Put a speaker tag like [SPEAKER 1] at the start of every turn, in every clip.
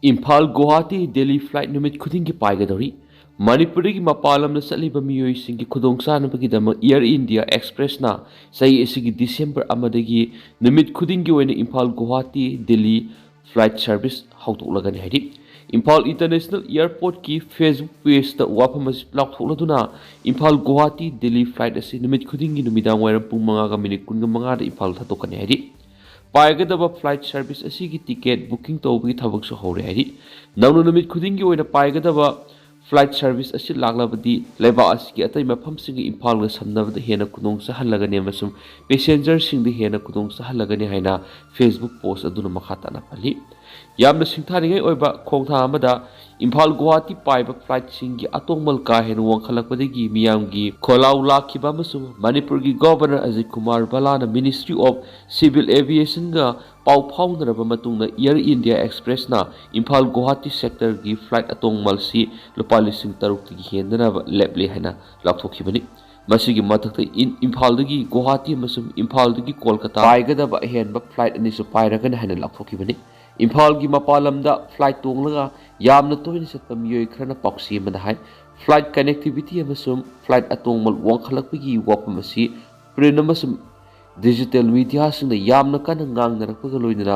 [SPEAKER 1] Imphal Guwahati Delhi flight numit khudingi paigadori Manipurigi mapalamna satliba miyoisingi khudongsanabagidama Air India Express na sai asigi December amadagi numit khudingi oina Imphal Guwahati Delhi flight service hautoklagani haidi Imphal International Airport ki Facebook page ta wafamasi laktholaduna Imphal Guwahati Delhi flight asi numit khudingi numidang wairam pung 5:19 da Imphal thatokani haidi पायगदब flight service असिगी ticket booking तौबगी थबकसु हौरे हाइदि नौनु नुमित खुदिंगी ओइना पायगदब फ्लाइट सर्विस असि लागलाबदि लेबा असिगी अतै मफमसिंगी इम्फालगा समनबदा हेना खुदोंग सहलगने अमसुम पैसेंजर सिंगदि हेना खुदोंग सहलगने हाइना फेसबुक पोस्ट अदुना मखाताना पल्ली यामना सिंथानिगै ओइबा खोंथा अमदा इम्फाल गुवाहाटी पाइबा फ्लाइट सिंगी अतोंगमल का हेन वंखलकबदगी मियामगी खोलाउ लाखिबा अमसुम मणिपुर की गवर्नर अजय कुमार बालाना मिनिस्ट्री ऑफ सिविल एविएशन गा पाउ फाउनरबा मतुंगना एयर इंडिया एक्सप्रेस ना इम्फाल गुवाहाटी सेक्टर की फ्लाइट अतोंगमल सी लुपा लिसिंग तरुक की हेंदना लेपले हैना लाथोखिबनी मसिगी मथक्ता इम्फालदगी गुवाहाटी अमसुम इम्फालदगी कोलकाता पाइगदबा हेनबा फ्लाइट अनिसु पाइरगन हैना लाथोखिबनी इम्फाल की मपालमदा फ्लाइट तोंगलगा यामना तोइन सत्पा मियोय खरना पॉक्सी अमदा हाय फ्लाइट कनेक्टिविटी अमसुम फ्लाइट अतोंगमल वंखलकपगी वापमसी प्रिंट अमसुम डिजिटल मीडिया सिंग यामना कन ngangnarapga loinana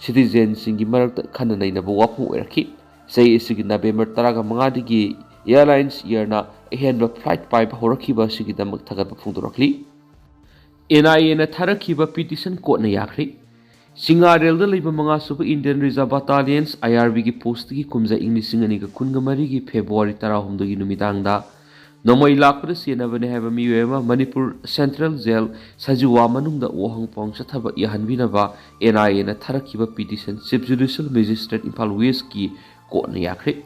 [SPEAKER 1] citizen singi marakta khananainaba wapum oiraki sei isigi November 15 digi airlines yearna ehenba flight pipe horakiba sigi damak thagatba phungdorakli NIA na tharakiba petition court na yakri Singarel da leiba manga suba Indian Reserve Battalions IRB gi post gi kumza English ngani ga kunga mari gi February 13 gi numidang da Nomoi lakpada sienabane haba miyuema Manipur Central Jail sajuwa manungda wohang pong sathaba yahanbinaba NIA na tharakiba petition Chief Judicial Magistrate Imphal West ki court na yakre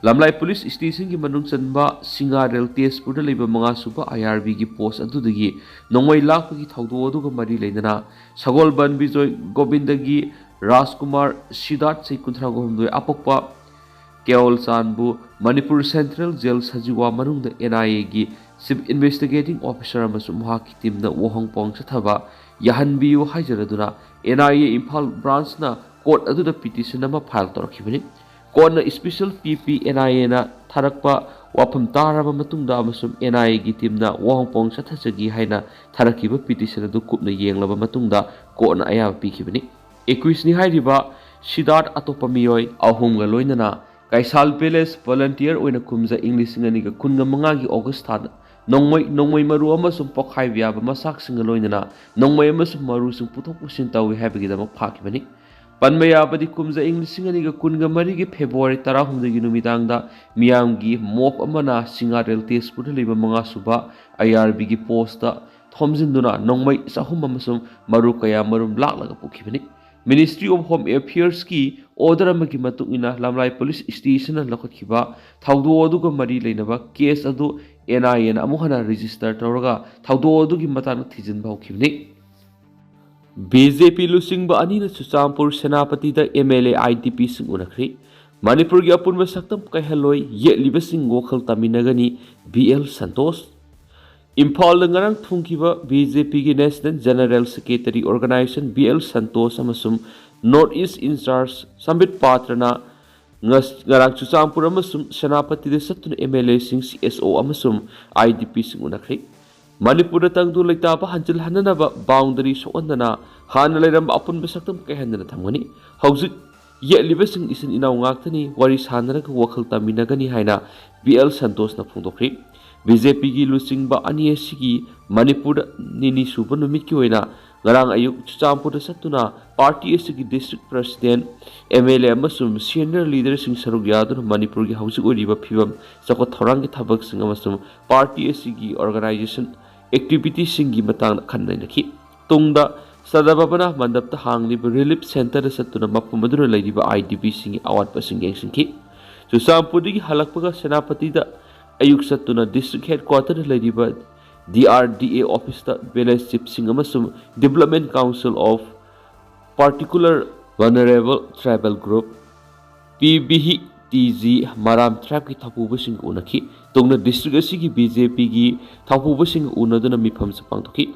[SPEAKER 1] Lamlai Police Station ki manung chanba Singarel Tezpur da leiba manga suba IRB gi post adudagi nomoi lakpagi thaudo aduga mari leinana Sagolban Bijoy Gobindagi Rajkumar Siddharth sei 19 apokpa Keol Sanbu Manipur Central Jail sajiwa manungda NIA gi Chief Investigating Officer amasum mahaki team na wohang pong sathaba yahanbiyu haijaraduna NIA Imphal branch na court aduda petition ama file torakhibani court na special PP NIA na tharakpa wafam taraba matungda amasum NIA gi team na wohang pong sathachagi haina tharakiba petition adu kupna yenglaba matungda court na ayaba pikhibani 21 ni hairiba Siddharth atopa miyoy ahum ga loinana Kaisal Palace volunteer oina kumza English ngani ga kunga manga gi August thada nongmoi maru amasum pokhai biaba masak singa loinana nongmoi amasum maru sung puthok pusin tawi habigi da phakibani panmaya badi kumza English ngani ga kunga mari gi February 19 gi numidang da miyam gi mop amana Singarel Tezpur liba manga suba IRB gi post da thomjinduna nongmoi sahum amasum maru kaya marum laklaga pukhibani Ministry of Home Affairs ki order amagi matungina Lamlai Police Station an lakhiba thaudo aduga mari leinaba case adu NIA na amuhana register tawraga thaudo adugi matang thijin baukhibni BJP lusingba anina Chuchampur Senapati da MLA IDP sing unakhri Manipur gi apunba saktam kaihaloi yeliba sing wokhal taminagani BL Santosh Imphal ngarang thungkiba BJP ki National General Secretary Organization BL Santosh amasum North East in charge Sambit Patrana ngarang Chuchampur amasum Senapati de satun MLA sing CSO amasum IDP sing unakhri Manipur tangdu leitaba hanjil hananaba boundary soandana hana leiram apun besaktam kaihandana thamgani hauzik yeliba sing isin inaw ngaktani wari sanaraga wakhal taminagani haina BL Santosh na phungdokri BJP gi lusingba ani asigi Manipur nini suba numit ki oina ngarang ayuk Chuchampur satuna party asigi district president MLA amasum senior leader sing saruk yadun Manipur gi hausik oriba phibam sakot thorang gi thabak sing amasum party asigi organization activity sing gi matang khanna nakhi tungda sadababana mandapta hangli relief center satuna mapumadura leidiba IDP sing awat pasing singki Chuchampur gi halakpaga Senapati da Ayuk satuna district headquarter ladiba DRDA office da village chief sing amasum Development Council of Particular Vulnerable Tribal Group PBTG Maram Tribe ki thapuba sing unakhi tongna district asigi BJP gi thapuba sing unaduna mifam sapangtokhi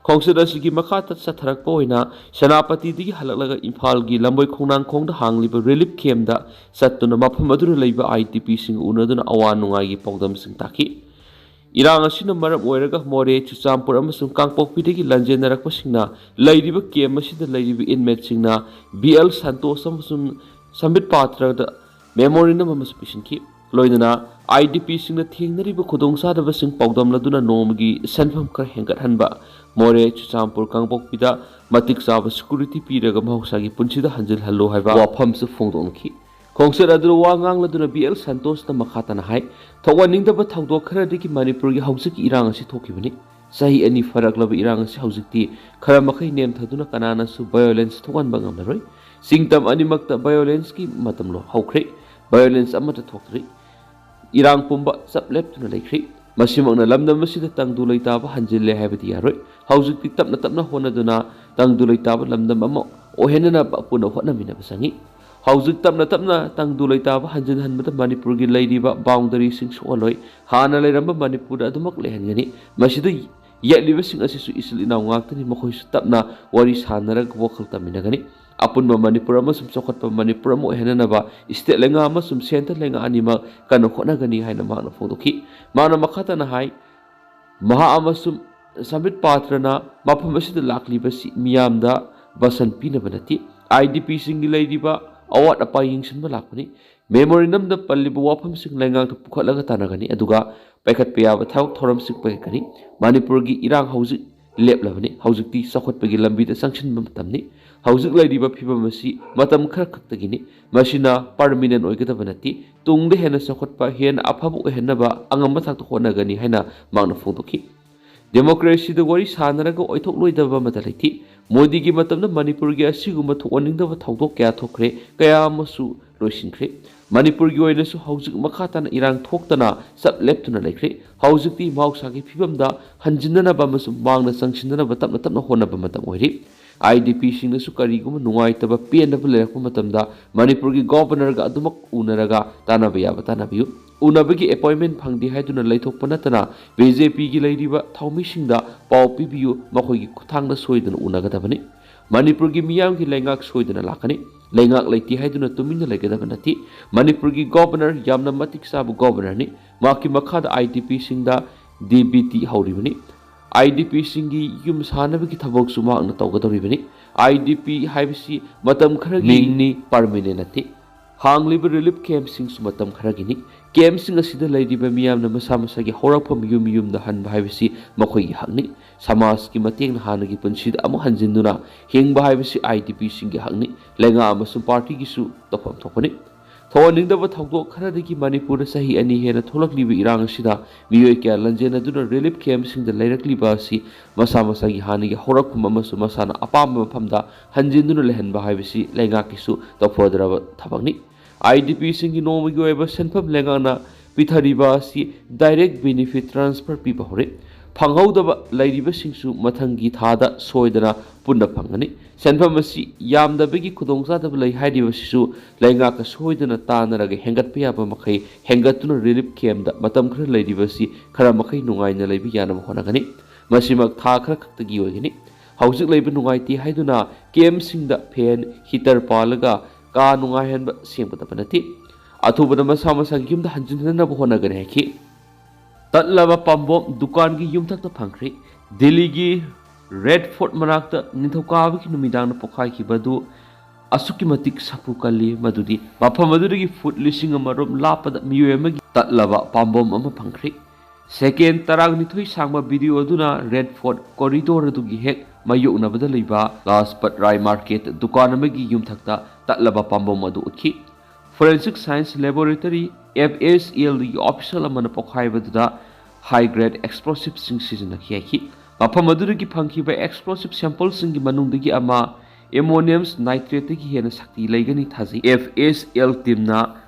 [SPEAKER 1] ꯈꯣꯡꯆꯠ ꯑꯁꯤꯒꯤ ꯃꯈꯥꯗ ꯆꯠꯊꯔꯛꯄ ꯑꯣꯏꯅ ꯁꯦꯅꯥꯄꯇꯤꯗꯒꯤ ꯍꯜꯂꯛꯂꯒ ꯏꯝꯐꯥꯜꯒꯤ ꯂꯝꯕꯣꯏ ꯈꯣꯡꯅꯥꯡꯈꯣꯡꯗ ꯍꯥꯡꯂꯤꯕ relief ꯀꯦꯝꯞꯗ ꯆꯠꯇꯨꯅ ꯃꯐꯝ ꯑꯗꯨꯗ ꯂꯩꯕ IDPꯁꯤꯡ ꯎꯅꯗꯨꯅ ꯑꯋꯥ ꯅꯨꯡꯉꯥꯏꯒꯤ ꯄꯥꯎꯗꯝꯁꯤꯡ ꯇꯥꯈꯤ꯫ ꯏꯔꯥꯡ ꯑꯁꯤꯅ ꯃꯔꯝ ꯑꯣꯏꯔꯒ ꯃꯣꯔꯦ, ꯆꯨꯔꯆꯥꯟꯄꯨꯔ ꯑꯃꯁꯨꯡ ꯀꯥꯡꯄꯣꯛꯄꯤꯗꯒꯤ ꯂꯥꯟꯖꯦꯟꯅꯔꯛꯄꯁꯤꯡꯅ ꯂꯩꯔꯤꯕ ꯀꯦꯝꯞ ꯑꯁꯤꯗ ꯂꯩꯔꯤꯕ ꯏꯟꯃꯦꯠꯁꯤꯡꯅ BL ꯁꯟꯇꯣꯁ ꯑꯃꯁꯨꯡ ꯁꯝꯕꯤꯠ ꯄꯥꯇ꯭ꯔꯗ ꯃꯦꯃꯣꯔꯦꯟꯗꯝ ꯑꯃꯁꯨ ꯄꯤꯁꯤꯟꯈꯤ꯫ ꯂꯣꯏꯅꯅ IDPꯁꯤꯡꯅ ꯊꯦꯡꯅꯔꯤꯕ ꯈꯨꯗꯣꯡꯆꯥꯗꯕꯁꯤꯡ ꯄꯥꯎꯗꯝꯂꯗꯨꯅ ꯅꯣꯡꯃꯒꯤ ꯁꯦꯟꯐꯝ ꯈꯔ ꯍꯦꯟꯒꯠꯍꯟꯕ, ꯃꯣꯔꯦ, ꯆꯨꯔꯆꯥꯟꯄꯨꯔ, ꯀꯥꯡꯄꯣꯛꯄꯤꯗ ꯃꯇꯤꯛ ꯆꯥꯕ ꯁꯦꯀ꯭ꯌꯨꯔꯤꯇꯤ ꯄꯤꯔꯒ ꯃꯍꯧꯁꯥꯒꯤ ꯄꯨꯟꯁꯤꯗ ꯍꯟꯖꯤꯜꯍꯜꯂꯨ ꯍꯥꯏꯕ ꯋꯥꯐꯝꯁꯨ ꯐꯣꯡꯗꯣꯛꯈꯤ꯫ ꯈꯣꯡꯆꯠ ꯑꯗꯨꯗ ꯋꯥ ꯉꯥꯡꯂꯗꯨꯅ BL ꯁꯟꯇꯣꯁꯅ ꯃꯈꯥ ꯇꯥꯅ ꯍꯥꯏ, ꯊꯣꯛꯍꯟꯅꯤꯡꯗꯕ ꯊꯧꯗꯣꯛ ꯈꯔꯗꯒꯤ ꯃꯅꯤꯄꯨꯔꯒꯤ ꯍꯧꯖꯤꯛꯀꯤ ꯏꯔꯥꯡ ꯑꯁꯤ ꯊꯣꯛꯈꯤꯕꯅꯤ꯫ ꯆꯍꯤ 2 ꯐꯔꯛꯂꯕ ꯏꯔꯥꯡ ꯑꯁꯤ ꯍꯧꯖꯤꯛꯇꯤ ꯈꯔ ꯃꯈꯩ ꯅꯦꯝꯊꯗꯨꯅ ꯀꯅꯥꯅꯁꯨ ꯚꯥꯏꯑꯣꯂꯦꯟꯁ ꯊꯣꯛꯍꯟꯕ ꯉꯝꯂꯔꯣꯏ꯫ ꯆꯤꯡꯇꯝ ꯑꯅꯤꯃꯛꯇ ꯚꯥꯏꯑꯣꯂꯦꯟꯁꯀꯤ ꯃꯇꯝ ꯍꯧꯈ꯭ꯔꯦ꯫ ꯚꯥꯏꯑꯣꯂꯦꯟꯁ ꯑꯃꯠꯇ ꯊꯣꯛꯇ꯭ꯔꯤ꯫ ꯏꯔꯥꯡ ꯄꯨꯝꯕ ꯆꯞ ꯂꯦꯞꯇꯨꯅ ꯂꯩꯈ꯭ꯔꯦ꯫ ꯃꯁꯤꯃꯛꯅ ꯂꯝꯗꯝ ꯑꯁꯤꯗ ꯇꯪꯗꯨ ꯂꯩꯇꯥꯕ ꯍꯟꯖꯤꯜꯂꯦ ꯍꯥꯏꯕꯗꯤ ꯌꯥꯔꯣꯏ꯫ ꯍꯧꯖꯤꯛꯇꯤ ꯇꯞꯅ ꯇꯞꯅ ꯍꯣꯠꯅꯗꯨꯅ ꯇꯪꯗꯨ ꯂꯩꯇꯥꯕ ꯂꯝꯗꯝ ꯑꯃ ꯑꯣꯏꯍꯟꯅꯅꯕ ꯄꯨꯟꯅ ꯍꯣꯠꯅꯃꯤꯟꯅꯕ ꯆꯪꯏ꯫ ꯍꯧꯖꯤꯛ ꯇꯞꯅ ꯇꯞꯅ ꯇꯪꯗꯨ ꯂꯩꯇꯥꯕ ꯍꯟꯖꯤꯟꯍꯟꯕꯗ ꯃꯅꯤꯄꯨꯔꯒꯤ ꯂꯩꯔꯤꯕ ꯕꯥꯎꯟꯗꯔꯤꯁꯤꯡ ꯁꯣꯛꯍꯜꯂꯣꯏ꯫ ꯍꯥꯟꯅ ꯂꯩꯔꯝꯕ ꯃꯅꯤꯄꯨꯔꯗ ꯑꯗꯨꯃꯛ ꯂꯩꯍꯟꯒꯅꯤ꯫ ꯃꯁꯤꯗ ꯌꯦꯠꯂꯤꯕꯁꯤꯡ ꯑꯁꯤꯁꯨ ꯏꯆꯤꯜ ꯏꯅꯥꯎ ꯉꯥꯛꯇꯅꯤ꯫ ꯃꯈꯣꯏꯁꯨ ꯇꯞꯅ ꯋꯥꯔꯤ ꯁꯥꯟꯅꯔꯒ ꯋꯥꯈꯜ ꯇꯝꯃꯤꯟꯅꯒꯅꯤ꯫ ꯑꯄꯨꯟꯕ ꯃꯅꯤꯄꯨꯔ ꯑꯃꯁꯨꯡ ꯆꯥꯎꯈꯠꯄ ꯃꯅꯤꯄꯨꯔ ꯑꯃ ꯑꯣꯏꯍꯟꯅꯅꯕ ꯏꯁꯇꯦꯠ ꯂꯩꯉꯥꯛ ꯑꯃꯁꯨꯡ ꯁꯦꯟꯇꯔ ꯂꯩꯉꯥꯛ ꯑꯅꯤꯃꯛ ꯀꯟꯅ ꯍꯣꯠꯅꯒꯅꯤ ꯍꯥꯏꯅ ꯃꯍꯥꯛꯅ ꯐꯣꯡꯗꯣꯛꯈꯤ꯫ ꯃꯍꯥꯛꯅ ꯃꯈꯥ ꯇꯥꯅ ꯍꯥꯏ, ꯃꯍꯥꯛ ꯑꯃꯁꯨꯡ ꯁꯝꯕꯤꯠ ꯄꯥꯇ꯭ꯔꯅ ꯃꯐꯝ ꯑꯁꯤꯗ ꯂꯥꯛꯂꯤꯕꯁꯤ ꯃꯤꯌꯥꯝꯗ ꯕꯁꯟ ꯄꯤꯅꯕ ꯅꯠꯇꯦ, IDPꯁꯤꯡꯒꯤ ꯂꯩꯔꯤꯕ ꯑꯋꯥꯠ ꯑꯄꯥ ꯌꯦꯡꯁꯤꯟꯕ ꯂꯥꯛꯄꯅꯤ꯫ ꯃꯦꯃꯣꯔꯦꯟꯗꯝꯗ ꯄꯜꯂꯤꯕ ꯋꯥꯐꯝꯁꯤꯡ ꯂꯩꯉꯥꯛꯇ ꯄꯨꯈꯠꯂꯒ ꯇꯥꯟꯅꯒꯅꯤ, ꯑꯗꯨꯒ ꯄꯥꯏꯈꯠꯄ ꯌꯥꯕ ꯊꯕꯛ ꯊꯧꯔꯝꯁꯤꯡ ꯄꯥꯏꯈꯠꯀꯅꯤ꯫ ꯃꯅꯤꯄꯨꯔꯒꯤ ꯏꯔꯥꯡ ꯍꯧꯖꯤꯛ ꯂꯦꯞꯂꯕꯅꯤ꯫ ꯍꯧꯖꯤꯛꯇꯤ ꯆꯥꯎꯈꯠꯄꯒꯤ ꯂꯝꯕꯤꯗ ꯆꯪꯁꯤꯟꯕ ꯃꯇꯝꯅꯤ꯫ ꯍꯧꯖꯤꯛ ꯂꯩꯔꯤꯕ ꯐꯤꯚꯝ ꯑꯁꯤ ꯃꯇꯝ ꯈꯔ ꯈꯛꯇꯒꯤꯅꯤ꯫ ꯃꯁꯤꯅ ꯄꯔꯃꯤꯅꯦꯟ ꯑꯣꯏꯒꯗꯕ ꯅꯠꯇꯦ꯫ ꯇꯨꯡꯗ ꯍꯦꯟꯅ ꯆꯥꯎꯈꯠꯄ, ꯍꯦꯟꯅ ꯑꯐꯕ ꯑꯣꯏꯍꯟꯅꯕ ꯑꯉꯝꯕ ꯊꯥꯛꯇ ꯍꯣꯠꯅꯒꯅꯤ ꯍꯥꯏꯅ ꯃꯍꯥꯛꯅ ꯐꯣꯡꯗꯣꯛꯈꯤ꯫ ꯗꯦꯃꯣꯀ꯭ꯔꯦꯁꯤꯗ ꯋꯥꯔꯤ ꯁꯥꯟꯅꯔꯒ ꯑꯣꯏꯊꯣꯛꯂꯣꯏꯗꯕ ꯑꯃꯠꯇ ꯂꯩꯇꯦ꯫ ꯃꯣꯗꯤꯒꯤ ꯃꯇꯝꯗ ꯃꯅꯤꯄꯨꯔꯒꯤ ꯑꯁꯤꯒꯨꯝꯕ ꯊꯣꯛꯍꯟꯅꯤꯡꯗꯕ ꯊꯧꯗꯣꯛ ꯀꯌꯥ ꯊꯣꯛꯈ꯭ꯔꯦ, ꯀꯌꯥ ꯑꯃꯁꯨ ꯂꯣꯏꯁꯤꯟꯈ꯭ꯔꯦ꯫ ꯃꯅꯤꯄꯨꯔꯒꯤ ꯑꯣꯏꯅꯁꯨ ꯍꯧꯖꯤꯛ ꯃꯈꯥ ꯇꯥꯅ ꯏꯔꯥꯡ ꯊꯣꯛꯇꯅ ꯆꯞ ꯂꯦꯞꯇꯨꯅ ꯂꯩꯈ꯭ꯔꯦ꯫ ꯍꯧꯖꯤꯛꯇꯤ ꯃꯍꯧꯁꯥꯒꯤ ꯐꯤꯕꯝꯗ ꯍꯟꯖꯤꯟꯅꯅꯕ ꯑꯃꯁꯨꯡ ꯃꯥꯡꯗ ꯆꯪꯁꯤꯟꯅꯅꯕ ꯇꯞꯅ ꯇꯞꯅ ꯍꯣꯠꯅꯕ ꯃꯇꯝ ꯑꯣꯏꯔꯤ꯫ IDPꯁꯤꯡꯅꯁꯨ ꯀꯔꯤꯒꯨꯝꯕ ꯅꯨꯡꯉꯥꯏꯇꯕ, ꯄꯦꯟꯗꯕ ꯂꯩꯔꯛꯄ ꯃꯇꯝꯗ ꯃꯅꯤꯄꯨꯔꯒꯤ ꯒꯣꯚꯔꯅꯔꯒ ꯑꯗꯨꯃꯛ ꯎꯅꯔꯒ ꯇꯥꯟꯅꯕ ꯌꯥꯕ ꯇꯥꯟꯅꯕꯤꯌꯨ꯫ ꯎꯅꯕꯒꯤ ꯑꯦꯄꯣꯏꯟꯃꯦꯟ ꯐꯪꯗꯦ ꯍꯥꯏꯗꯨꯅ ꯂꯩꯊꯣꯛꯄ ꯅꯠꯇꯅ BJPꯒꯤ ꯂꯩꯔꯤꯕ ꯊꯧꯃꯤꯁꯤꯡꯗ ꯄꯥꯎ ꯄꯤꯕꯤꯌꯨ, ꯃꯈꯣꯏꯒꯤ ꯈꯨꯠꯊꯥꯡꯗ ꯁꯣꯏꯗꯅ ꯎꯅꯒꯗꯕꯅꯤ꯫ ꯃꯅꯤꯄꯨꯔꯒꯤ ꯃꯤꯌꯥꯝꯒꯤ ꯂꯩꯉꯥꯛ ꯁꯣꯏꯗꯅ ꯂꯥꯛꯀꯅꯤ꯫ ꯂꯩꯉꯥꯛ ꯂꯩꯇꯦ ꯍꯥꯏꯗꯨꯅ ꯇꯨꯃꯤꯟꯅ ꯂꯩꯒꯗꯕ ꯅꯠꯇꯦ꯫ ꯃꯅꯤꯄꯨꯔꯒꯤ ꯒꯣꯚꯔꯅꯔ ꯌꯥꯝꯅ ꯃꯇꯤꯛ ꯆꯥꯕ ꯒꯣꯚꯔꯅꯔꯅꯤ꯫ ꯃꯍꯥꯛꯀꯤ ꯃꯈꯥꯗ IDPꯁꯤꯡꯗ DBT ꯍꯧꯔꯤꯕꯅꯤ꯫ IDPꯁꯤꯡꯒꯤ ꯌꯨꯝ ꯁꯥꯅꯕꯒꯤ ꯊꯕꯛꯁꯨ ꯃꯍꯥꯛꯅ ꯇꯧꯒꯗꯧꯔꯤꯕꯅꯤ꯫ IDP ꯍꯥꯏꯕꯁꯤ ꯃꯇꯝ ꯈꯔꯒꯤꯅꯤ, ꯄꯔꯃꯤꯅꯦꯟ ꯅꯠꯇꯦ꯫ ꯍꯥꯡꯂꯤꯕ ꯔꯤꯂꯤꯐ ꯀꯦꯝꯞꯁꯤꯡꯁꯨ ꯃꯇꯝ ꯈꯔꯒꯤꯅꯤ꯫ ꯀꯦꯝꯞꯁꯤꯡ ꯑꯁꯤꯗ ꯂꯩꯔꯤꯕ ꯃꯤꯌꯥꯝꯅ ꯃꯁꯥ ꯃꯁꯥꯒꯤ ꯍꯧꯔꯛꯐꯝ ꯌꯨꯝꯗ ꯍꯟꯕ ꯍꯥꯏꯕꯁꯤ ꯃꯈꯣꯏꯒꯤ ꯍꯛꯅꯤ꯫ ꯁꯃꯥꯖꯀꯤ ꯃꯇꯦꯡꯅ ꯍꯥꯟꯅꯒꯤ ꯄꯨꯟꯁꯤꯗ ꯑꯃꯨꯛ ꯍꯟꯖꯤꯟꯗꯨꯅ ꯍꯤꯡꯕ ꯍꯥꯏꯕꯁꯤ IDPꯁꯤꯡꯒꯤ ꯍꯛꯅꯤ꯫ ꯂꯩꯉꯥꯛ ꯑꯃꯁꯨꯡ ꯄꯥꯔꯇꯤꯒꯤꯁꯨ ꯇꯧꯐꯝ ꯊꯣꯛꯄꯅꯤ꯫ ꯊꯣꯛꯍꯟꯅꯤꯡꯗꯕ ꯊꯧꯗꯣꯛ ꯈꯔꯗꯒꯤ ꯃꯅꯤꯄꯨꯔꯗ ꯆꯍꯤ 2 ꯍꯦꯟꯅ ꯊꯣꯛꯂꯛꯂꯤꯕ ꯏꯔꯥꯡ ꯑꯁꯤꯗ ꯃꯤꯑꯣꯏ ꯀꯌꯥ ꯂꯥꯟꯖꯦꯟꯅꯗꯨꯅ ꯔꯤꯂꯤꯐ ꯀꯦꯝꯞꯁꯤꯡꯗ ꯂꯩꯔꯛꯂꯤꯕ ꯑꯁꯤ ꯃꯁꯥ ꯃꯁꯥꯒꯤ ꯍꯥꯟꯅꯒꯤ ꯍꯧꯔꯛꯐꯝ ꯑꯃꯁꯨꯡ ꯃꯁꯥꯅ ꯑꯄꯥꯝꯕ ꯃꯐꯝꯗ ꯍꯟꯖꯤꯟꯗꯨꯅ ꯂꯩꯍꯟꯕ ꯍꯥꯏꯕꯁꯤ ꯂꯩꯉꯥꯛꯀꯤꯁꯨ ꯇꯧꯐꯗ꯭ꯔꯕ ꯊꯕꯛꯅꯤ꯫ IDPꯁꯤꯡꯒꯤ ꯅꯣꯡꯃꯒꯤ ꯑꯣꯏꯕ ꯁꯦꯟꯐꯝ ꯂꯩꯉꯥꯛꯅ ꯄꯤꯊꯔꯤꯕ ꯑꯁꯤ ꯗꯥꯏꯔꯦꯛ ꯕꯦꯅꯤꯐꯤꯠ ꯇ꯭ꯔꯥꯟꯁꯐꯔ ꯄꯤꯕ ꯍꯧꯔꯦ꯫ ꯐꯪꯍꯧꯗꯕ ꯂꯩꯔꯤꯕꯁꯤꯡꯁꯨ ꯃꯊꯪꯒꯤ ꯊꯥꯗ ꯁꯣꯏꯗꯅ ꯄꯨꯟꯅ ꯐꯪꯒꯅꯤ꯫ ꯁꯦꯟꯐꯝ ꯑꯁꯤ ꯌꯥꯝꯗꯕꯒꯤ ꯈꯨꯗꯣꯡꯆꯥꯗꯕ ꯂꯩ ꯍꯥꯏꯔꯤꯕꯁꯤꯁꯨ ꯂꯩꯉꯥꯛꯀ ꯁꯣꯏꯗꯅ ꯇꯥꯟꯅꯔꯒ ꯍꯦꯟꯒꯠꯄ ꯌꯥꯕ ꯃꯈꯩ ꯍꯦꯟꯒꯠꯇꯨꯅ ꯔꯤꯂꯤꯐ ꯀꯦꯝꯞꯗ ꯃꯇꯝꯈꯔ ꯂꯩꯔꯤꯕꯁꯤ ꯈꯔ ꯃꯈꯩ ꯅꯨꯡꯉꯥꯏꯅ ꯂꯩꯕ ꯌꯥꯅꯕ ꯍꯣꯠꯅꯒꯅꯤ꯫ ꯃꯁꯤꯃꯛ ꯊꯥ ꯈꯔ ꯈꯛꯇꯒꯤ ꯑꯣꯏꯒꯅꯤ꯫ ꯍꯧꯖꯤꯛ ꯂꯩꯕ ꯅꯨꯡꯉꯥꯏꯇꯦ ꯍꯥꯏꯗꯨꯅ ꯀꯦꯝꯞꯁꯤꯡꯗ ꯐꯦꯟ, ꯍꯤꯇꯔ ꯄꯥꯜꯂꯒ ꯀꯥ ꯅꯨꯡꯉꯥꯏꯍꯟꯕ ꯁꯦꯝꯒꯗꯕ ꯅꯠꯇꯦ꯫ ꯑꯊꯨꯕꯗ ꯃꯁꯥ ꯃꯁꯥꯒꯤ ꯌꯨꯝꯗ ꯍꯟꯖꯤꯟꯅꯅꯕ ꯍꯣꯠꯅꯒꯅꯤ ꯍꯥꯏꯈꯤ꯫ ꯇꯠꯂꯕ ꯄꯥꯝꯕꯣꯝ ꯗꯨꯀꯥꯟꯒꯤ ꯌꯨꯝꯊꯛꯇ ꯐꯪꯈ꯭ꯔꯦ꯫ ꯗꯤꯜꯂꯤꯒꯤ ꯔꯦꯗ ꯐꯣꯔꯠ ꯃꯅꯥꯛꯇ ꯅꯤꯡꯊꯧꯀꯥꯕꯒꯤ ꯅꯨꯃꯤꯗꯥꯡꯗ ꯄꯣꯈꯥꯏꯈꯤꯕ ꯑꯗꯨ ꯑꯁꯨꯛꯀꯤ ꯃꯇꯤꯛ ꯁꯥꯐꯨ ꯀꯜꯂꯤ ꯃꯗꯨꯗꯤ ꯃꯐꯝ ꯑꯗꯨꯗꯒꯤ ꯐꯨꯠ 1000 ꯔꯣꯝ ꯂꯥꯞꯄꯗ ꯃꯤꯑꯣꯏ ꯑꯃꯒꯤ ꯇꯠꯂꯕ ꯄꯥꯝꯕꯣꯝ ꯑꯃ ꯐꯪꯈ꯭ꯔꯦ꯫ ꯁꯦꯀꯦꯟ 12 ꯁꯥꯡꯕ ꯚꯤꯗꯤꯑꯣ ꯑꯗꯨꯅ ꯔꯦꯗ ꯐꯣꯔꯠ ꯀꯣꯔꯤꯗꯣꯔ ꯑꯗꯨꯒꯤ ꯍꯦꯛ ꯃꯥꯌꯣꯛꯅꯕꯗ ꯂꯩꯕ ꯂꯥꯖꯄꯠ ꯔꯥꯏ ꯃꯥꯔꯀꯦꯠ ꯗꯨꯀꯥꯟ ꯑꯃꯒꯤ ꯌꯨꯝꯊꯛꯇ ꯇꯠꯂꯕ ꯄꯥꯝꯕꯣꯝ ꯑꯗꯨ ꯎꯠꯈꯤ꯫ ꯐꯣꯔꯦꯟꯁꯤꯛ ꯁꯥꯏꯟꯁ ꯂꯦꯕꯣꯔꯦꯇꯔꯤ FSLꯒꯤ ꯑꯣꯐꯤꯁꯤꯌꯦꯜ ꯑꯃꯅ ꯄꯣꯈꯥꯏꯕꯗꯨꯗ ꯍꯥꯏ ꯒ꯭ꯔꯦꯗ ꯑꯦꯛꯁꯄ꯭ꯂꯣꯁꯤꯚꯁꯤꯡ ꯁꯤꯖꯤꯟꯅꯈꯤ ꯍꯥꯏꯈꯤ꯫ ꯃꯐꯝ ꯑꯗꯨꯗꯒꯤ ꯐꯪꯈꯤꯕ ꯑꯦꯛꯁꯄ꯭ꯂꯣꯁꯤꯚ ꯁꯦꯝꯄꯜꯁꯤꯡꯒꯤ ꯃꯅꯨꯡꯗꯒꯤ ꯑꯃ ꯑꯦꯃꯣꯅꯤꯌꯝ ꯅꯥꯏꯇ꯭ꯔꯦꯠꯇꯒꯤ ꯍꯦꯟꯅ ꯁꯛꯇꯤ ꯂꯩꯒꯅꯤ ꯊꯥꯖꯩ꯫ FSL ꯇꯤꯝꯅ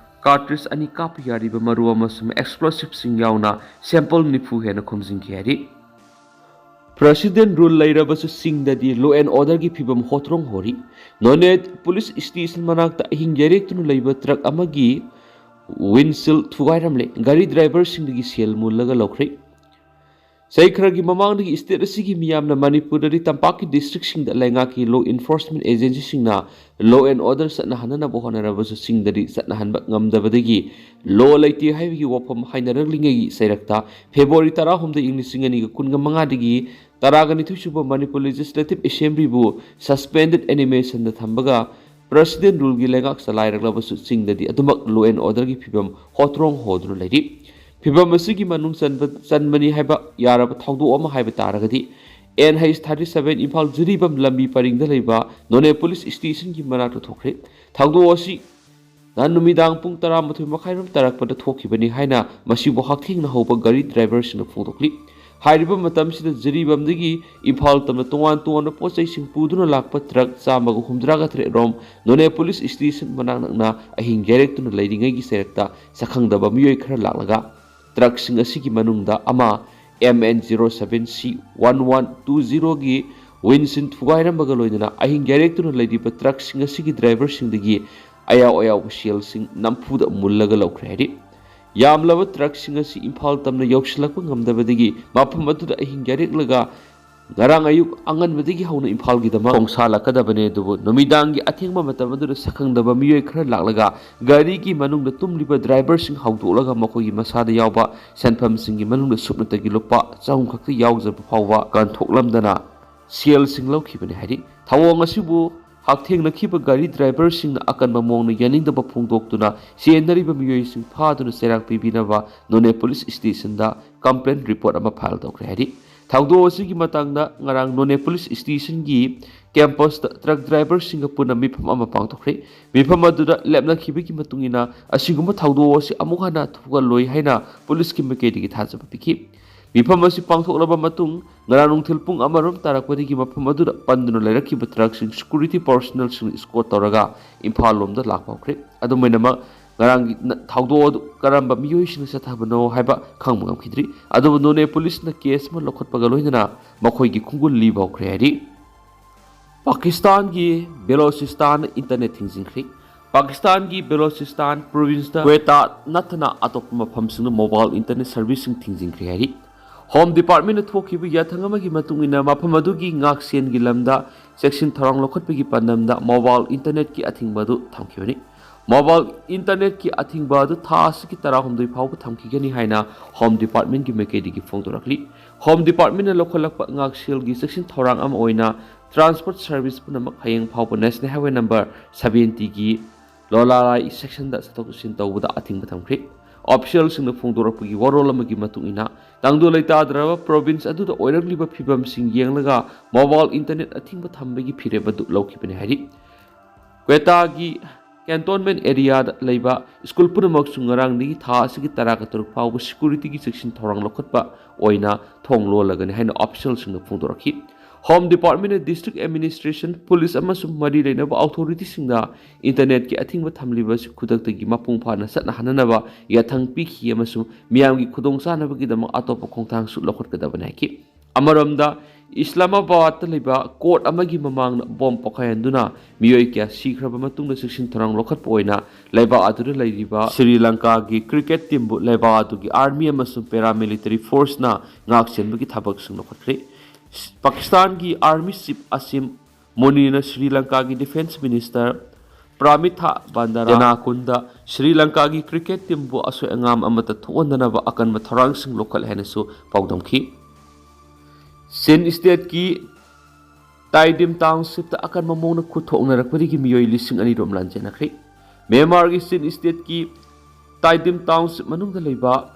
[SPEAKER 1] ꯀꯥꯔꯇ꯭ꯔꯤꯖ 2 ꯀꯥꯞꯄ ꯌꯥꯔꯤꯕ ꯃꯔꯨ ꯑꯃꯁꯨꯡ ꯑꯦꯛꯁꯄ꯭ꯂꯣꯁꯤꯚꯁꯤꯡ ꯌꯥꯎꯅ ꯁꯦꯝꯄꯜ 90 ꯍꯦꯟꯅ ꯈꯣꯝꯖꯤꯟꯈꯤ ꯍꯥꯏꯔꯤ꯫ ꯄ꯭ꯔꯁꯤꯗꯦꯟ ꯔꯨꯜ ꯂꯩꯔꯕꯁꯨ ꯆꯤꯡꯗꯗꯤ ꯂꯣ ꯑꯦꯟ ꯑꯣꯔꯗꯔꯒꯤ ꯐꯤꯚꯝ ꯍꯣꯇ꯭ꯔꯣꯡ ꯍꯣꯔꯤ꯫ ꯅꯣꯅꯦꯠ ꯄꯨꯂꯤꯁ ꯁ꯭ꯇꯦꯁꯟ ꯃꯅꯥꯛꯇ ꯑꯍꯤꯡ ꯌꯩꯔꯦꯛꯇꯨꯅ ꯂꯩꯕ ꯇ꯭ꯔꯛ ꯑꯃꯒꯤ ꯋꯤꯟꯁꯤꯜ ꯊꯨꯒꯥꯏꯔꯝꯂꯦ꯫ ꯒꯥꯔꯤ ꯗ꯭ꯔꯥꯏꯚꯔꯁꯤꯡꯗꯒꯤ ꯁꯦꯜ ꯃꯨꯜꯂꯒ ꯂꯧꯈ꯭ꯔꯦ꯫ Sai khara gi mamang gi state asigi miyam na Manipur dari tampaki district sing da lenga ki law enforcement agency sing na law and order satna hanana bo honara basu sing dari satna hanba ngamda badagi law laiti hai gi wapam haina raglinga gi sairakta February tara humda English singani ga kunga manga digi taraga ni thusuba Manipur Legislative Assembly bu suspended animation da thambaga President rule gi lenga salai ragla basu sing dadi adumak law and order gi phibam hotrong hodru lairi Fibam asigi manung sanbani haiba yaraba thawdu ama haiba taragadi NH37 Imphal Zuribam lambi paringda leiba None Police Station gi manakta thokre thawdu asi nan numidang pung 12 makhairam tarakpada thokibani haina masibo hakthingna hoba gari driver sina photokli hairiba matam sida Zuribam dagi Imphal tamna tongan pochai sing puduna lakpa truck chamaga humdraga thre rom None Police Station manakna ahing direct tuna leidingai gi serekta sakhangdaba miyoi khara laklaga Truck sing asigi manungda ama MN07C1120 gi Winsin Fugairam bagaloidana ahing direct tuna leidiba truck sing asigi driver sing dagi ayaw shell sing nampuda mullaga laukredi yamlaba truck sing asi Imphal tamna yoksilakpa ngamdabadagi mapam aduda ahing direct laga Ngarang ayuk angan badagi hauna Imphal gi dama kongsala kadabane dubu numidang gi athengma matam adu sakhangdaba miyoi khara laklaga gari gi manungda tumliba driver sing hawdolaga makoi gi masada yawba senpham sing gi manungda supnata gi lupa chahum khakta yawjaba phawwa kan thoklamdana sel sing laukhibane hari thawong asibu hakthengna khiba gari driver sing na akanba mongna yaningdaba phungdoktuna senariba miyoi sing phaduna serak pibinaba None Police Station da complaint report ama file tawkre hari Thawdo asigi matangda ngarang None Police Station gi campus truck driver singa puna mifam ama pangtokre mifam aduda lepna khibiki matungina asiguma thawdo asi amukhana thuga loi haina police ki makedi gi thajaba piki mifam asi pangthoklaba matung ngarang nungthil pung amarom tarakpadi gi mafam aduda panduna lairakhiba truck sing security personnel sing escort toraga Imphal lomda lakpakre adumainama Ngarang thawdo karamba miyoi sing sathabano haiba khangmangam khidri adu None Police na case ma lokhot pagaloina makhoi gi khungul li bawkre hari Pakistan gi Balochistan internet thingjingkhri Pakistan gi Balochistan province da Quetta nathana atop mafam sing mobile internet servicing thingjingkhri hari Home Department na thokibu yathangama gi matungina mafam adu gi ngaksen gi lamda section tharang lokhot pagi pandamda mobile internet ki athingbadu thamkhibani Mobile internet ki athingba du thas ki tara humdoi phau ko thamki gani haina Home Department ki mekedi ki phongdorakli Home Department na lokholakpa ngaksel gi section thorang am oina transport service punamak hayeng phau National Highway number 70 gi Lolalai section da satok sin tawda athingba thamkri official sing na phongdorakpa gi warol amagi matungina tangdo leita draba province adu da oiragliba phibam sing yenglaga mobile internet athingba thambagi phireba du lokibani hari Quetta gi Cantonment area da leiba school punamak sungarang ni tha asigi taraka turuk phawba security gi section thorang lokhotpa oina thonglo lagani haina official sing phungdorakhi Home Department District Administration Police amasum mari leinaba authority singda internet ki athingba thamliba khudakta gi mapung phana satna hananaba yathang pikhi amasum miyam gi khudong sanaba gi dama atopa khongthang su lokhot kadabana ki amaramda Islamabad liba court amagi mamang bom pakayanduna miyoi kya sikraba matungda section tharang lokhat poina laiba adu laiba Sri Lanka gi cricket team bu laiba adu gi army amasum paramilitary force na ngaksen gi thabak sing lokhatre Pakistan gi army chief Asim Moni na Sri Lanka gi defense minister Pramitha Bandara Janakunda Sri Lanka gi cricket team bu aso engam amata thuandana ba akan matharang sing lokhal henasu pawdamki Sin state ki Taidim township ta akan mamong na kuthok na rakpari ki miyoi lising ani rom lanjana khri Myanmar ki Sin state ki Taidim township manung da leiba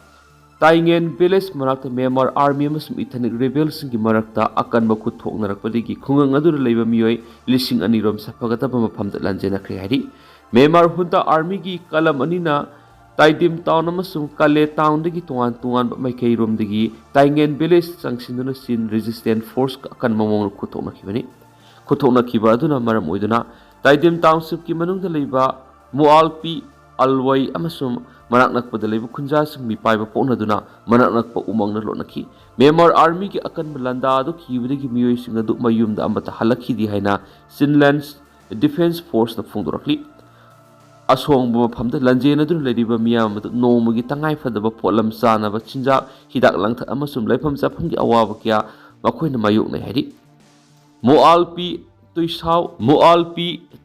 [SPEAKER 1] Taingen village marakta Myanmar army amasum ethnic rebels ki marakta akan ma kuthok na rakpari ki khungang adu leiba miyoi lising ani rom sapagata ba mafam da lanjana khri hari Myanmar hunta army ki kalam ani na Taidim town amasung Kale town dagi tungan maikei rom dagi Taingen village sangsinduna sin resistant force akan mamong kuthok na khiba aduna maram oiduna Taidim township ki manung da leiba Mualpi Alwai amasum manak nakpa da leiba khunja sing mi paiba pokna duna manak nakpa umang na lonaki Myanmar army ki akan malanda adu khibadagi miyoi sing adu mayum da amata halakhi di haina Sinlands defense force na phungdorakli asongba mafamda lanjena dun leriba miyam adu nongmagi tangai fadaba potlam chanaba chinjak hidak langtha amasum laifam chaphamgi awaba kya makoina mayoknai hari Moalpi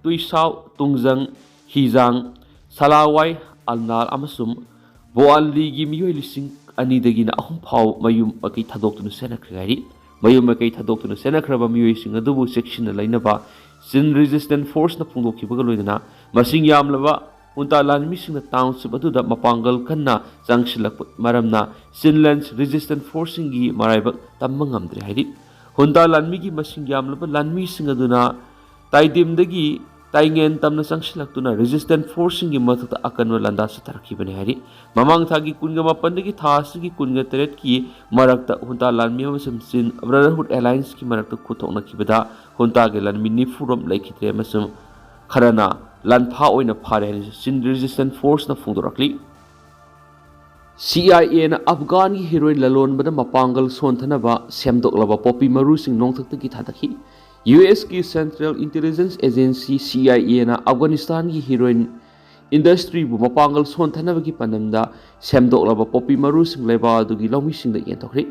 [SPEAKER 1] tuisau tungjang hijang salawai alnal amasum boalli gi miyoi lising ani dagina ahum phau mayum akai thadok tu sena khari mayum akai thadok tu sena khraba miyoi sing adubu section lainaba sin resistant force na phungdok kibaga loidana masing yamlaba unta lanmi sing na township adu da mapangal kanna jangsilak maramna sinlands resistant force gi maraibak tammangamdre hari Honda lanmi gi masing yamlaba lanmi sing aduna taidimdagi taingen tamna sangsilaktuna resistant forcing gi mathata akanwa landa sa tarakibani hari mamang thagi kunga mapandagi thasigi kunga teret ki marakta honda lanmi amasum sin brotherhood alliance ki marakta khuthokna kibada honda ge lanmi ni furam laikhitre amasum kharana lanpha oina phare hari sin resistant force na phungdorakli CIA na Afghan ki heroine lalon bada mapangal sonthanaba semdoklaba popi maru sing nongthakta ki thadakhi US की Central Intelligence Agency CIA na Afghanistan की heroin industry bu mapangal sonthanaba ki panamda semdoklaba popi maru sing leba adugi lawmi sing da yenthokri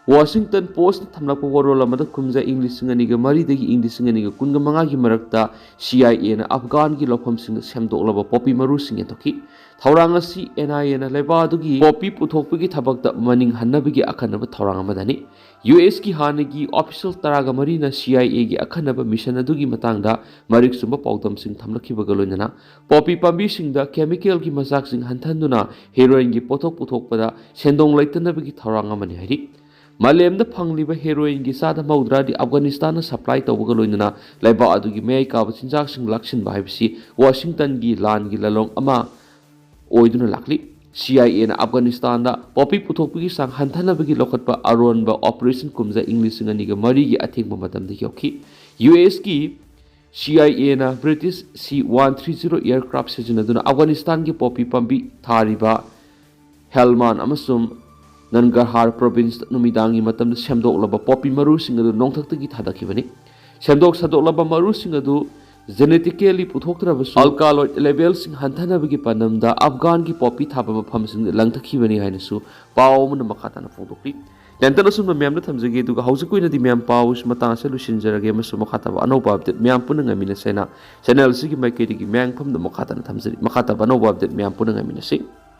[SPEAKER 1] Washington Post thamlakpa warol amada kumja English sing ani ga mari dagi English sing ani ga kunga manga gi marakta CIA na Afghan ki lofam sing semdoklaba popi maru sing yenthokhi Thaurang asi NIA na leba adugi popi puthokpa gi thabakta maning hannabi gi akhanaba thaurang amadani US ki hanagi official taraga marina CIA gi akhanaba mission adugi matangda marik sumba paudam sing thamlakhiba galonana popi pambi sing da chemical ki masak sing hanthanduna heroin gi pothok puthokpada sendong laitanabi gi thaurang amani hari Malem da phangliba heroin gi sada maudra di Afghanistan supply tawba galonana laiba adugi mei ka bachinjak sing lakshin ba haibsi Washington gi lan gi lalong ama oiduna lakli CIA na Afghanistan da popi puthokpi sang hanthanabagi lokatpa aronba operation kumja English ngani ga mari gi athengba matam de yokhi US ki CIA na British C-130 aircraft sijinaduna Afghanistan ki popi pambi thariba Helmand amasum Nangarhar province numidangi matam da semdoklaba popi maru sing adu nongthakta gi thadakhibani sadoklaba maru sing adu genetically puthoktrabasu alkaloid levels sing hanthanabagi panamda Afghan ki popi thaba mafam sing langthakhibani hainasu pawmun makhatana phongdokli lentana sum mem na thamjage duga hausukuina di mem paus mata selu sinjarage masu makhataba anoba update mem punanga mina sena channel sigi maikedi gi meng pham da makhatana thamjari makhataba anoba update mem punanga mina se